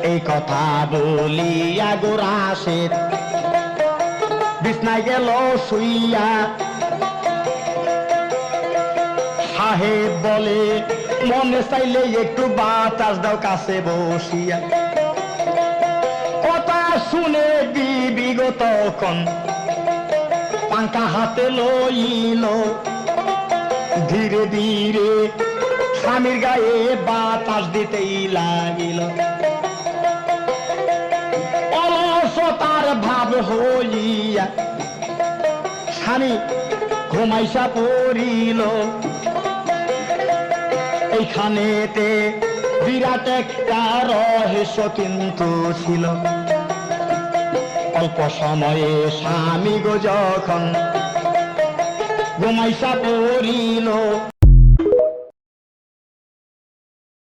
এই কথা বলিয়া গোরাশের বিছনায় গেল শুইয়া। সাহেব বলে মনে চাইলে একটু বাতাস দাও কাছে বসিয়া। কথা শুনে বিবিগো তখন পাঙ্কা হাতে লইল, ধীরে ধীরে স্বামীর গায়ে বাতাস দিতেই লাগিল। অলসতার ভাব হইয়া স্বামী ঘুমাইসা পড়িল। এইখানেতে বিরাট একটা রহস্য কিন্তু ছিল। অল্প সময়ে স্বামী গো যখন ঘুমাইসা পড়িল,